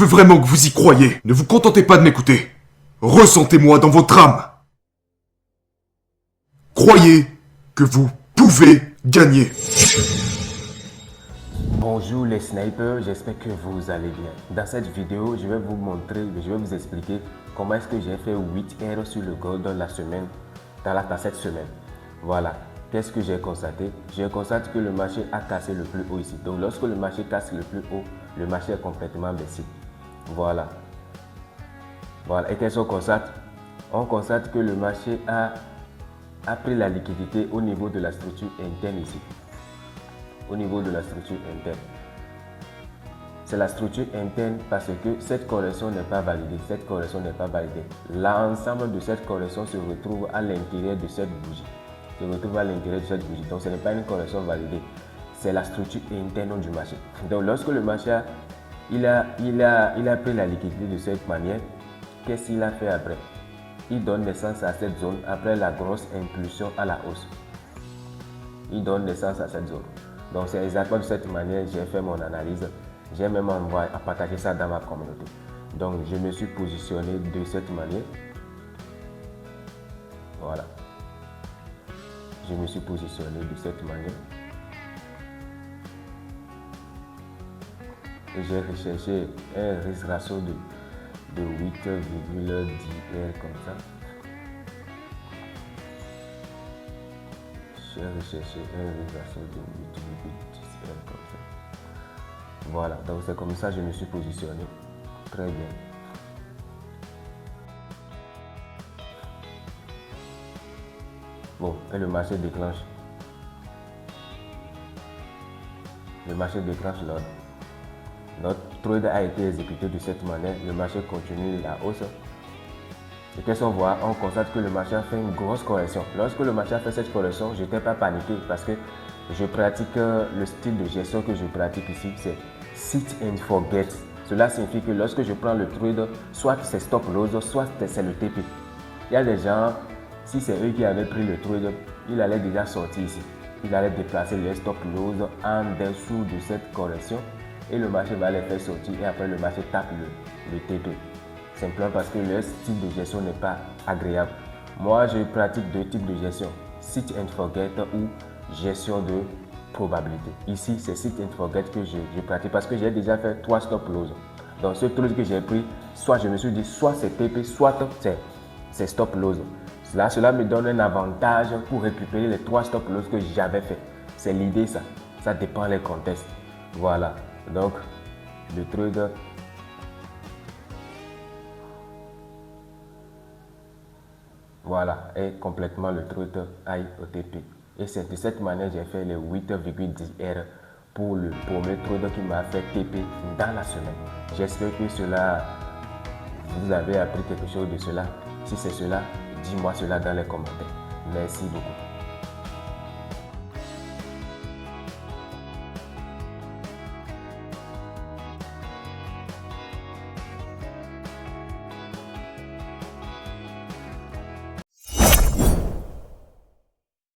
veux vraiment que vous y croyiez. Ne vous contentez pas de m'écouter. Ressentez-moi dans votre âme. Croyez que vous pouvez gagner. Bonjour les snipers, j'espère que vous allez bien. Dans cette vidéo, je vais vous montrer, je vais vous expliquer comment est-ce que j'ai fait 8 heures sur le gold dans la semaine, dans cette semaine. Voilà, qu'est-ce que j'ai constaté? J'ai constaté que le marché a cassé le plus haut ici. Donc lorsque le marché casse le plus haut, le marché est complètement baissé. Voilà. Voilà, et qu'est-ce qu'on constate? On constate que le marché a pris la liquidité au niveau de la structure interne ici. Au niveau de la structure interne. C'est la structure interne parce que cette correction n'est pas validée. Cette correction n'est pas validée. L'ensemble de cette correction se retrouve à l'intérieur de cette bougie. Se retrouve à l'intérieur de cette bougie. Donc ce n'est pas une correction validée. C'est la structure interne du marché. Donc lorsque le marché il a pris la liquidité de cette manière, qu'est-ce qu'il a fait après? Il donne naissance à cette zone après la grosse impulsion à la hausse. Il donne naissance à cette zone. Donc c'est exactement de cette manière que j'ai fait mon analyse. J'ai même envoyé à partager ça dans ma communauté. Donc je me suis positionné de cette manière. Voilà. Je me suis positionné de cette manière. Et j'ai recherché un risque ratio de 8,10 R comme ça. J'ai recherché un risque ratio de 8,10 R comme ça. Voilà, donc c'est comme ça que je me suis positionné. Très bien. Bon, et le marché déclenche. Le marché déclenche l'ordre. Notre trade a été exécuté de cette manière. Le marché continue la hausse. Et qu'est-ce qu'on voit? On constate que le marché a fait une grosse correction. Lorsque le marché a fait cette correction, je n'étais pas paniqué parce que je pratique le style de gestion que je pratique ici, c'est sit and forget. Cela signifie que lorsque je prends le trade, soit c'est stop loss, soit c'est le TP. Il y a des gens, si c'est eux qui avaient pris le trade, ils allaient déjà sortir ici. Ils allaient déplacer les stop loss en dessous de cette correction et le marché va les faire sortir et après le marché tape le TP. Simplement parce que leur style de gestion n'est pas agréable. Moi, je pratique deux types de gestion, sit and forget ou gestion de probabilité. Ici, c'est sit and forget que je pratique parce que j'ai déjà fait 3 stop loss. Donc, ce truc que j'ai pris, soit je me suis dit, soit c'est TP, soit c'est stop loss. Cela me donne un avantage pour récupérer les 3 stop loss que j'avais fait. C'est l'idée, ça. Ça dépend des contextes. Voilà. Donc, le trade. Voilà, et complètement le trade IOTP. Et c'est de cette manière que j'ai fait les 8,10 R pour le premier trade qui m'a fait TP dans la semaine. J'espère que vous avez appris quelque chose de cela. Si c'est cela, dis-moi cela dans les commentaires. Merci beaucoup.